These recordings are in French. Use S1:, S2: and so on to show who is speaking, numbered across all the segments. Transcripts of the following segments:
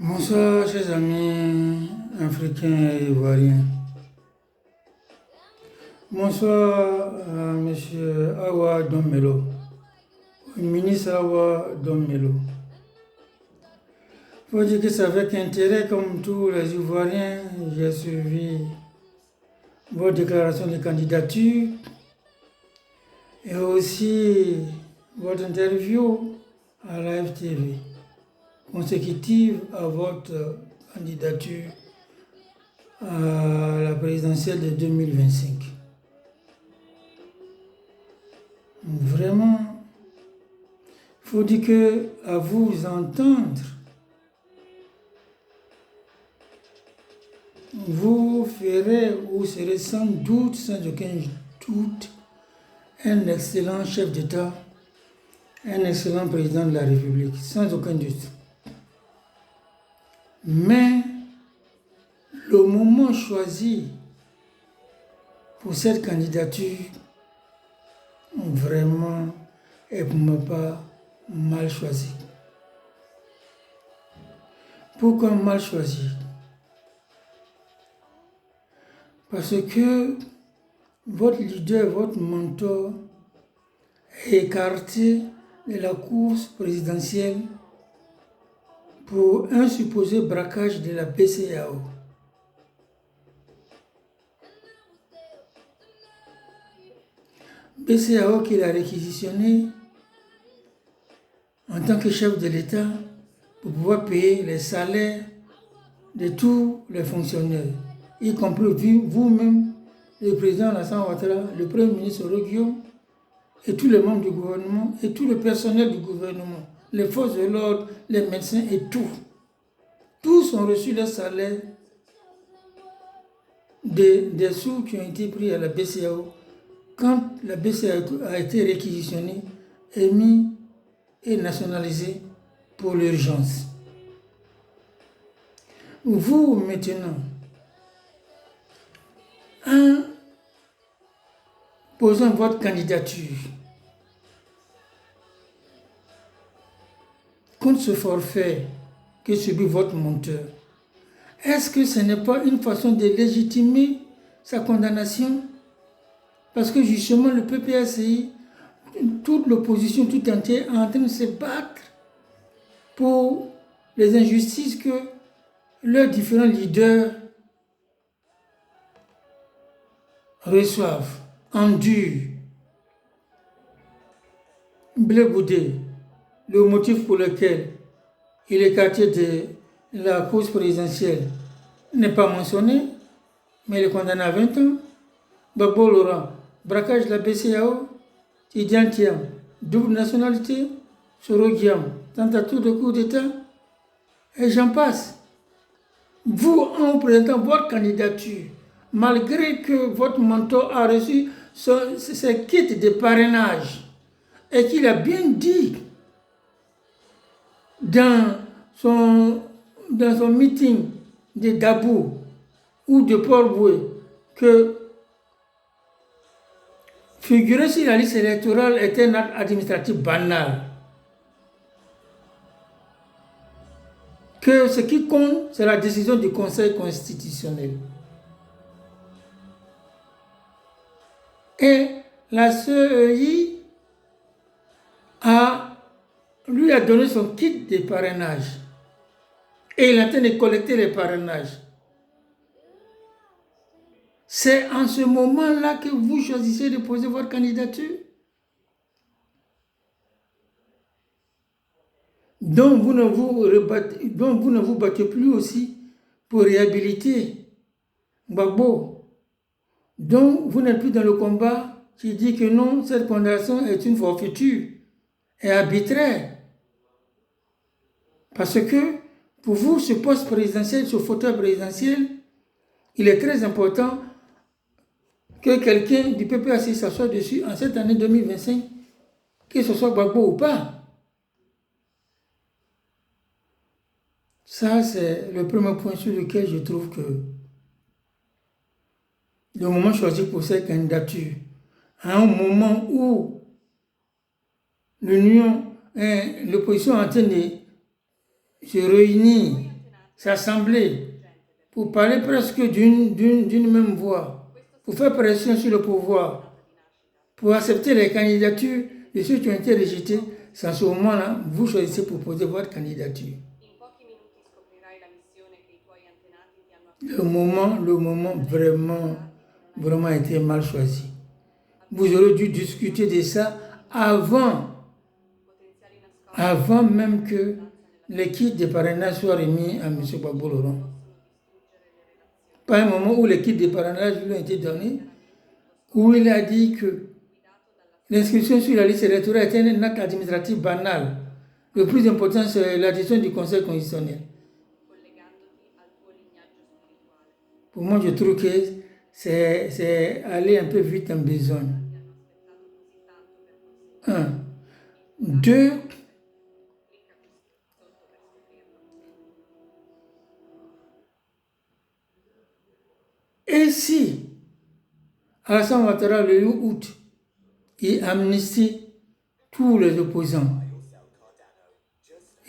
S1: Bonsoir, chers amis africains et ivoiriens. Bonsoir à M. Awa Dommelo, ministre Awa Dommelo. Il faut dire que c'est avec intérêt, comme tous les Ivoiriens, j'ai suivi votre déclaration de candidature et aussi votre interview à la FTV, consécutive à votre candidature à la présidentielle de 2025. Vraiment, il faut dire que à vous entendre, vous ferez ou serez sans doute, sans aucun doute, un excellent chef d'État, un excellent président de la République, sans aucun doute. Mais le moment choisi pour cette candidature, vraiment, est pour ma part mal choisi. Pourquoi mal choisi? Parce que votre leader, votre mentor est écarté de la course présidentielle pour un supposé braquage de la BCEAO. BCEAO qu'il a réquisitionné en tant que chef de l'État pour pouvoir payer les salaires de tous les fonctionnaires, y compris vous-même, le président Alassane Ouattara, le premier ministre Roguillon, et tous les membres du gouvernement, et tout le personnel du gouvernement, les forces de l'ordre, les médecins et tout. Tous ont reçu leur salaire des sous qui ont été pris à la BCEAO quand la BCEAO a été réquisitionnée, émise et nationalisée pour l'urgence. Vous, maintenant, en posant votre candidature contre ce forfait que subit votre monteur, est-ce que ce n'est pas une façon de légitimer sa condamnation? Parce que justement, le PPACI, toute l'opposition tout entière est en train de se battre pour les injustices que leurs différents leaders reçoivent, endurent. Blé Goudé, le motif pour lequel il est écarté de la course présidentielle n'est pas mentionné, mais il est condamné à 20 ans. Gbagbo Laurent, braquage de la BCEAO, Tidiane Thiam, double nationalité, Soro Guillaume, tentative de coup d'État, et j'en passe. Vous, en présentant votre candidature, malgré que votre mentor a reçu ses kits de parrainage et qu'il a bien dit dans son meeting de Dabou ou de Port-Boué que figurer sur la liste électorale est un acte administratif banal. Que ce qui compte, c'est la décision du Conseil constitutionnel. Et la CEI lui a donné son kit de parrainage. Et il est en train de collecter les parrainages. C'est en ce moment-là que vous choisissez de poser votre candidature. Donc vous ne vous battez plus aussi pour réhabiliter Gbagbo. Donc vous n'êtes plus dans le combat qui dit que non, cette condamnation est une forfaiture et arbitraire. Parce que pour vous, ce poste présidentiel, ce fauteuil présidentiel, il est très important que quelqu'un du PPAC s'assoie dessus en cette année 2025, que ce soit Gbagbo ou pas. Ça, c'est le premier point sur lequel je trouve que le moment choisi pour cette candidature, à un moment où l'opposition est en train de se réunir s'assembler pour parler presque d'une même voix, pour faire pression sur le pouvoir, pour accepter les candidatures de ceux qui ont été rejetés. C'est à ce moment-là, vous choisissez pour poser votre candidature. Le moment vraiment été mal choisi. Vous aurez dû discuter de ça avant même que les kits de parrainage soient remis à M. Gbagbo Laurent. Pas un moment où les kits de parrainage lui ont été donnés, où il a dit que l'inscription sur la liste électorale est un acte administratif banal. Le plus important, c'est la décision du Conseil constitutionnel. Pour moi, je trouve que c'est aller un peu vite en besogne. 1. 2. Et si Alassane Ouattara, le 8 août, il amnistie tous les opposants,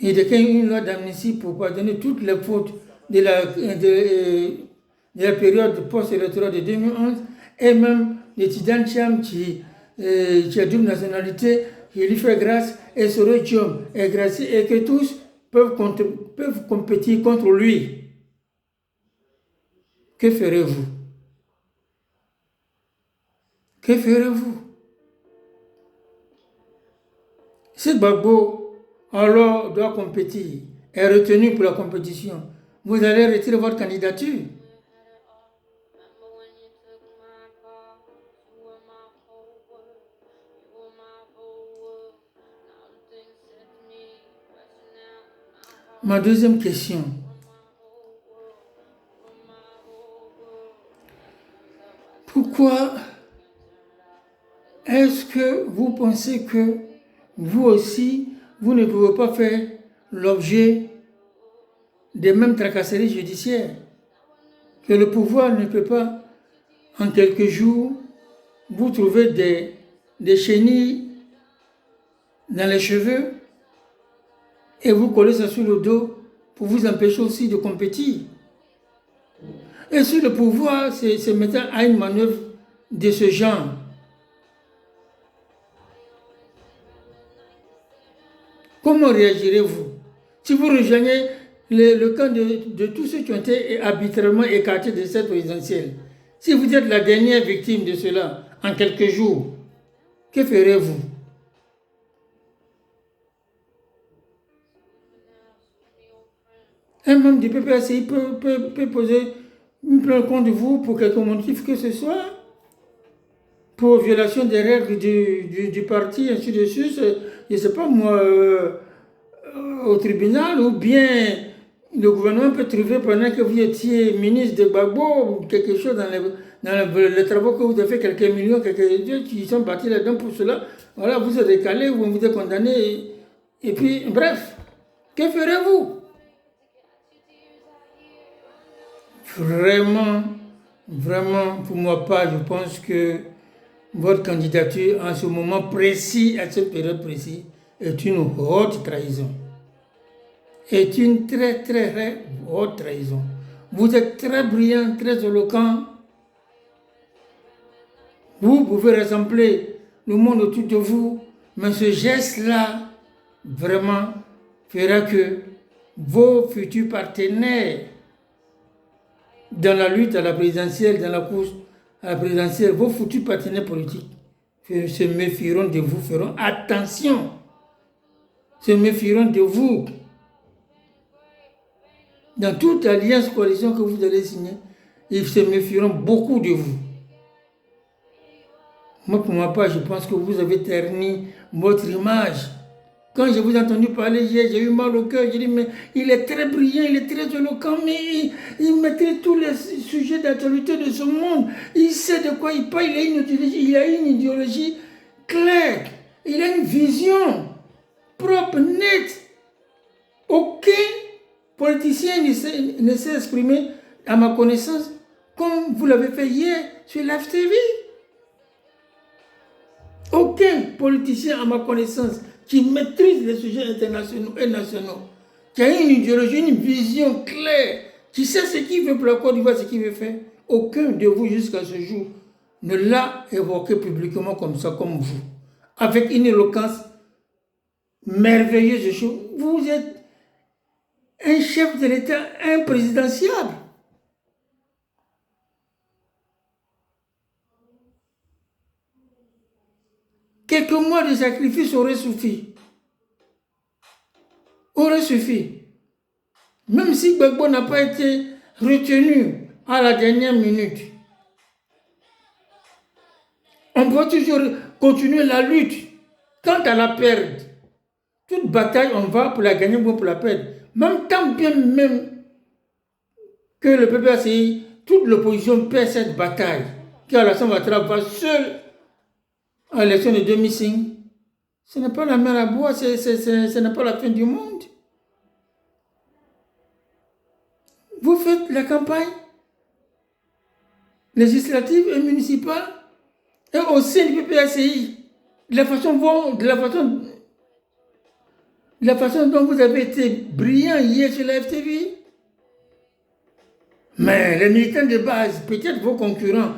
S1: il décrète une loi d'amnistie pour pardonner toutes les fautes de la période post-électorale de 2011, et même les Tidjane Thiam qui a double nationalité, qui lui fait grâce, et Soro Diom est gracié, et que tous peuvent compétir contre lui. Que ferez-vous? Que ferez-vous? Si Gbagbo alors doit compétir, est retenu pour la compétition, vous allez retirer votre candidature. Ma deuxième question. Pourquoi est-ce que vous pensez que vous aussi, vous ne pouvez pas faire l'objet des mêmes tracasseries judiciaires? Que le pouvoir ne peut pas, en quelques jours, vous trouver des chenilles dans les cheveux et vous coller ça sur le dos pour vous empêcher aussi de compétir. Et si le pouvoir se mettait à une manœuvre de ce genre, comment réagirez-vous? Si vous rejoignez le camp de tous ceux qui ont été arbitrairement écartés de cette présidentielle, si vous êtes la dernière victime de cela en quelques jours, que ferez-vous? Un membre du PPACI peut poser une plainte contre vous pour quelque motif que ce soit, pour violation des règles du parti, ainsi de suite, je ne sais pas moi, au tribunal, ou bien le gouvernement peut trouver pendant que vous étiez ministre de Gbagbo ou quelque chose dans les travaux que vous avez fait, quelques millions, qui sont partis là-dedans pour cela. Voilà, vous êtes décalé, vous êtes condamné, et puis, bref, que ferez-vous? Vraiment, pour moi pas, je pense que votre candidature en ce moment précis, à cette période précise, est une haute trahison. Est une très, très haute trahison. Vous êtes très brillant, très éloquent. Vous pouvez rassembler le monde autour de vous, mais ce geste-là, vraiment, fera que vos futurs partenaires dans la lutte à la présidentielle, dans la course à la présidentielle, vos futurs partenaires politiques se méfieront de vous, feront attention, se méfieront de vous. Dans toute alliance coalition que vous allez signer, ils se méfieront beaucoup de vous. Moi, pour ma part, je pense que vous avez terni votre image. Quand je vous ai entendu parler hier, j'ai eu mal au cœur. J'ai dit, mais il est très brillant, il est très éloquent, mais il maîtrise tous les sujets d'actualité de ce monde. Il sait de quoi il parle, il a une idéologie claire, il a une vision propre, nette. Aucun politicien ne s'est exprimé, à ma connaissance, comme vous l'avez fait hier sur Live TV. Aucun politicien, à ma connaissance, qui maîtrise les sujets internationaux et nationaux, qui a une idéologie, une vision claire, qui sait ce qu'il veut pour la Côte d'Ivoire, ce qu'il veut faire. Aucun de vous jusqu'à ce jour ne l'a évoqué publiquement comme ça, comme vous. Avec une éloquence merveilleuse. Vous êtes un chef de l'État imprésidentiable. Quelques mois de sacrifice auraient suffi. Aurait suffi. Même si Gbagbo n'a pas été retenu à la dernière minute. On peut toujours continuer la lutte. Quant à la perdre, toute bataille, on va pour la gagner ou pour la perdre. Même tant bien même que le PPACI, toute l'opposition perd cette bataille, car Alassane Ouattara va seul à l'élection de 2005, ce n'est pas la mer à boire, ce n'est pas la fin du monde. Vous faites la campagne législative et municipale et au sein du PPACI, de la façon dont vous avez été brillant hier sur la FTV. Mais les militants de base, peut-être vos concurrents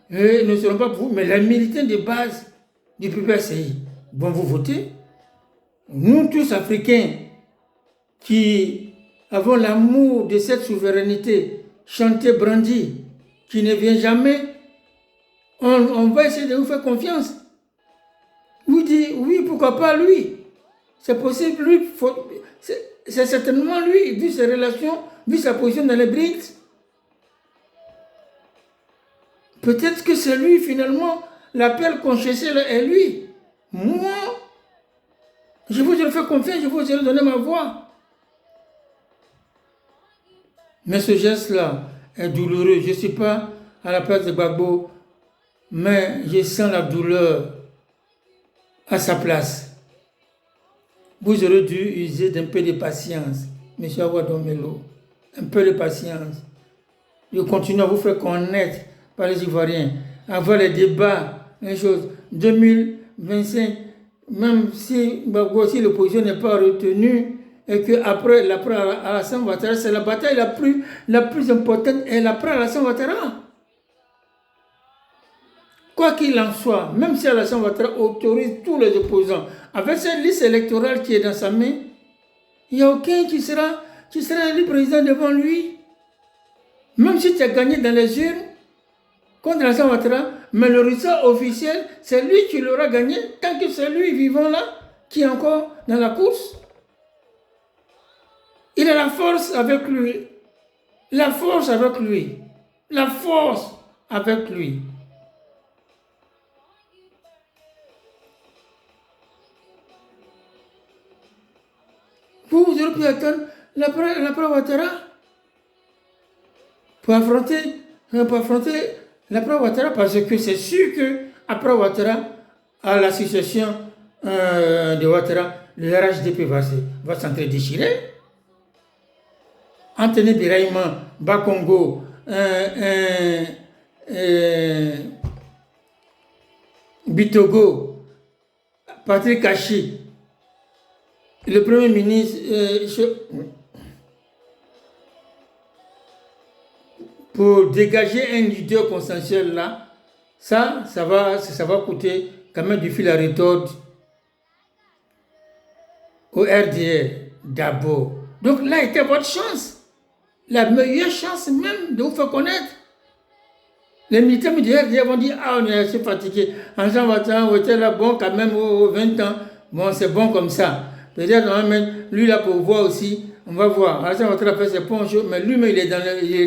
S1: ne seront pas pour vous, mais les militants de base du PPACI vont vous voter. Nous tous Africains qui avons l'amour de cette souveraineté chantée, brandie, qui ne vient jamais, on va essayer de vous faire confiance. Vous dites, oui, pourquoi pas lui? C'est possible, lui, c'est certainement lui, vu ses relations, vu sa position dans les BRICS. Peut-être que c'est lui, finalement, l'appel qu'on cherchait est lui. Moi, je vous ai fait confiance, je vous ai donné ma voix. Mais ce geste-là est douloureux. Je ne suis pas à la place de Gbagbo, mais je sens la douleur à sa place. Vous aurez dû user d'un peu de patience, M. Awadomelo. Un peu de patience. Je continue à vous faire connaître par les Ivoiriens. Avoir les débats, une chose. 2025, même si Gbagbo, si l'opposition n'est pas retenue, et qu'après Alassane Ouattara, c'est la bataille la plus importante, et l'après Alassane Ouattara. Quoi qu'il en soit, même si Alassane Ouattara autorise tous les opposants, avec cette liste électorale qui est dans sa main, il n'y a aucun qui sera élu président devant lui. Même si tu as gagné dans les urnes contre Alassane Ouattara, mais le résultat officiel, c'est lui qui l'aura gagné, tant que c'est lui vivant là, qui est encore dans la course. Il a la force avec lui. La force avec lui. La force avec lui. Vous aurez pu attendre l'après Ouattara pour affronter l'après Ouattara, parce que c'est sûr qu'après Ouattara, à la succession de Ouattara, le RHDP va s'entre-déchirer. Anthony Birahima, Bakongo, Bitogo, Patrick Kachi, le Premier ministre, pour dégager un leader consensuel là, ça va coûter quand même du fil à retordre au RDR d'abord. Donc là était votre chance. La meilleure chance même de vous faire connaître. Les militaires du RDR vont dire, ah, on est assez fatigué. Alassane Ouattara, on était là, bon, quand même, aux 20 ans, bon, c'est bon comme ça. Peut-être on va mettre lui là pour voir aussi, on va voir. Alassane Ouattara fait ses ponts, mais lui-même, il est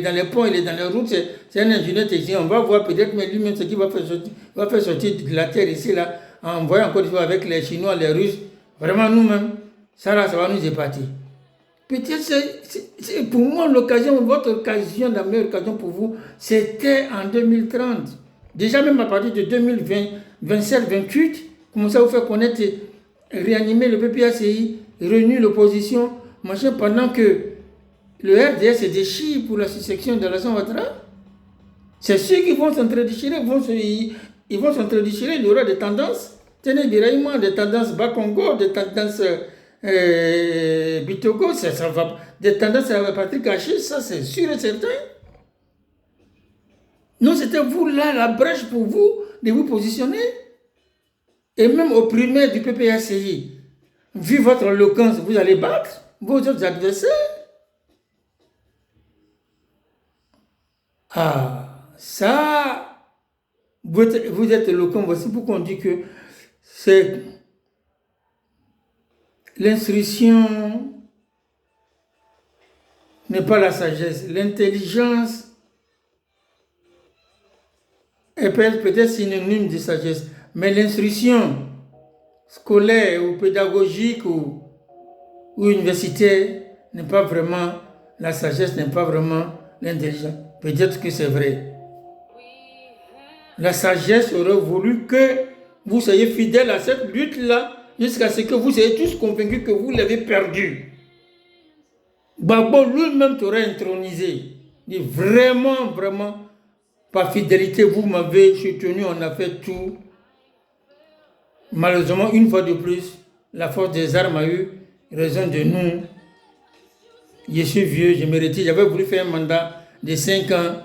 S1: dans les ponts, il est dans les routes, c'est un ingénieur technicien. On va voir peut-être, mais lui-même, ce qu'il va faire sortir de la terre ici, là, en voyant encore des fois avec les Chinois, les Russes. Vraiment, nous-mêmes, ça là, ça va nous épater. Peut-être c'est pour moi l'occasion, votre occasion, la meilleure occasion pour vous, c'était en 2030. Déjà même à partir de 2020, 27, 28, commencez à vous faire connaître, réanimer le PPACI, réunir l'opposition, machin, pendant que le RDS se déchire pour la succession de Alassane Ouattara. C'est ceux qui vont s'entre-déchirer, ils vont s'entre-déchirer, il y aura des tendances. Tenez, Birahima, des tendances Bakongo, des tendances Bitogo, ça va, des tendances à Patrick Caché, ça c'est sûr et certain. Non, c'était vous là, la brèche pour vous, de vous positionner. Et même au primaire du PPACI, vu votre éloquence, vous allez battre vos autres adversaires. Ah, ça, vous êtes éloquent. Voici pourquoi on dit que c'est l'instruction n'est pas la sagesse. L'intelligence est peut-être synonyme de sagesse. Mais l'instruction scolaire ou pédagogique ou universitaire n'est pas vraiment la sagesse, n'est pas vraiment l'intelligence. Peut-être que c'est vrai. La sagesse aurait voulu que vous soyez fidèles à cette lutte-là jusqu'à ce que vous soyez tous convaincus que vous l'avez perdue. Gbagbo lui-même t'aurait intronisé. Il dit vraiment, vraiment, par fidélité, vous m'avez soutenu, on a fait tout. Malheureusement, une fois de plus, la force des armes a eu raison de nous. Je suis vieux, je me retire. J'avais voulu faire un mandat de 5 ans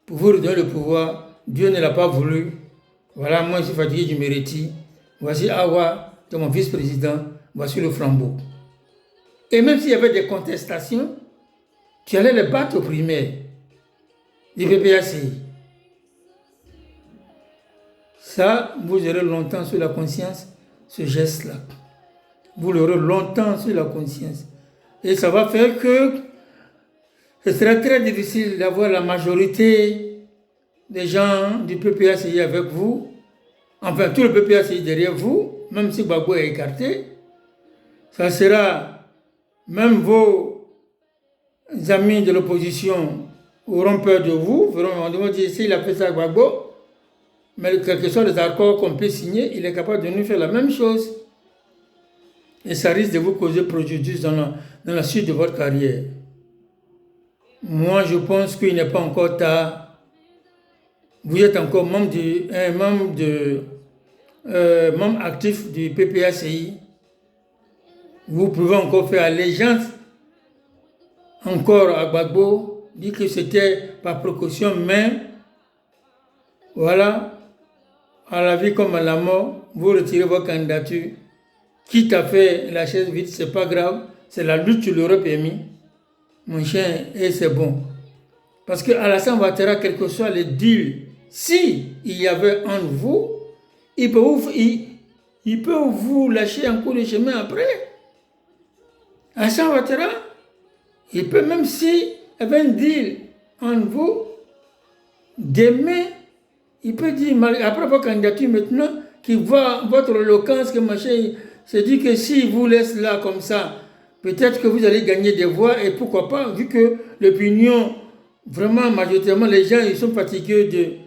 S1: pour vous redonner le pouvoir. Dieu ne l'a pas voulu. Voilà, moi je suis fatigué, je me retire. Voici Awa, qui est mon vice-président. Voici le flambeau. Et même s'il y avait des contestations, tu allais les battre au primaire du PPACI. Ça, vous aurez longtemps sur la conscience, ce geste-là. Vous l'aurez longtemps sur la conscience. Et ça va faire que ce sera très difficile d'avoir la majorité des gens du PPACI avec vous. Enfin, tout le PPACI derrière vous, même si Gbagbo est écarté. Ça sera, même vos amis de l'opposition auront peur de vous. On va dire, s'il a fait ça à Gbagbo, mais quels que soient les accords qu'on peut signer, il est capable de nous faire la même chose. Et ça risque de vous causer préjudice dans la suite de votre carrière. Moi, je pense qu'il n'est pas encore tard. Vous êtes encore membre actif du PPACI. Vous pouvez encore faire allégeance encore à Gbagbo, dire que c'était par précaution, mais voilà, à la vie comme à la mort, vous retirez votre candidature. Quitte à faire la chaise vide, c'est pas grave, c'est la lutte qui l'aurait permis. Mon chien, et c'est bon. Parce que Alassane Ouattara, quel que soit le deal, si il y avait un de vous, il peut vous lâcher un coup de chemin après. Alassane Ouattara, il peut, même si il y avait un deal en vous, demain, il peut dire, après votre candidature maintenant, qu'il voit votre éloquence, que machin, c'est dit que s'il vous laisse là comme ça, peut-être que vous allez gagner des voix et pourquoi pas, vu que l'opinion, vraiment majoritairement, les gens, ils sont fatigués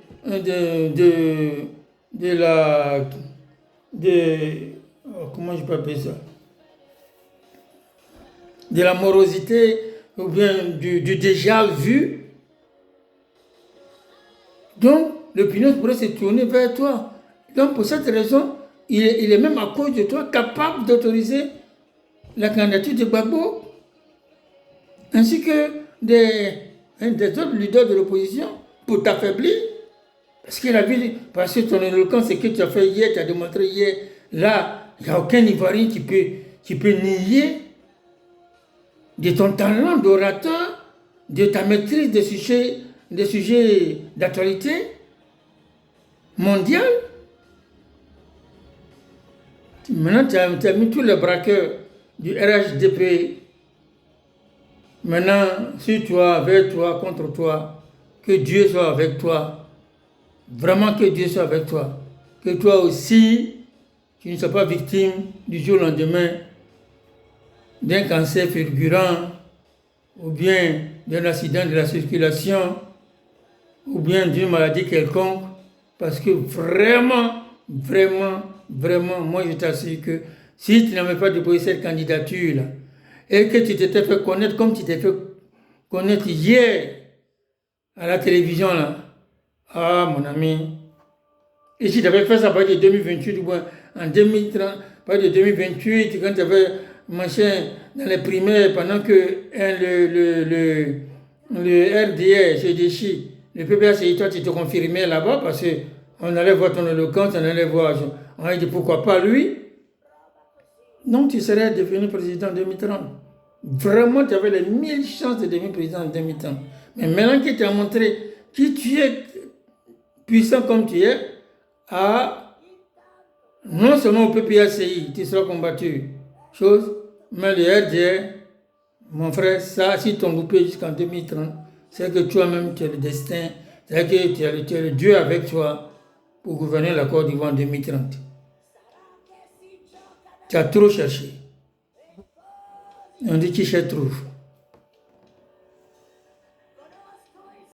S1: comment je peux appeler ça? De la morosité ou bien du déjà vu. Donc, l'opinion pourrait se tourner vers toi. Donc, pour cette raison, il est même à cause de toi capable d'autoriser la candidature de Gbagbo, ainsi que des autres leaders de l'opposition, pour t'affaiblir. Parce que ton éloquence, c'est que tu as fait hier, tu as démontré hier, là, il n'y a aucun Ivoirien qui peut nier de ton talent d'orateur, de ta maîtrise des sujets d'actualité mondiale. Maintenant, tu as mis tous les braqueurs du RHDP. Maintenant, sur toi, avec toi, contre toi, que Dieu soit avec toi. Vraiment que Dieu soit avec toi. Que toi aussi, tu ne sois pas victime du jour au lendemain d'un cancer fulgurant, ou bien d'un accident de la circulation, ou bien d'une maladie quelconque. Parce que vraiment, moi je t'assure que si tu n'avais pas déposé cette candidature-là, et que tu t'étais fait connaître comme tu t'es fait connaître hier à la télévision, là, ah mon ami, et si tu avais fait ça à partir de 2028, ou bien en 2030, à partir de 2028, quand tu avais machin, dans les primaires, pendant que le RDR se déchire, le PPACI, toi tu te confirmais là-bas parce qu'on allait voir ton éloquence, on allait voir, on a dit pourquoi pas lui. Non, tu serais devenu président en 2030. Vraiment, tu avais les 1000 chances de devenir président en 2030. Mais maintenant que tu as montré qui tu es, puissant comme tu es, non seulement au PPACI, tu seras combattu, mais le RDR, mon frère, ça, si tu as loupé jusqu'en 2030, c'est que toi-même, tu as le destin, c'est que tu as le Dieu avec toi pour gouverner la Côte d'Ivoire en 2030. Tu as trop cherché. On dit qui cherche trouve.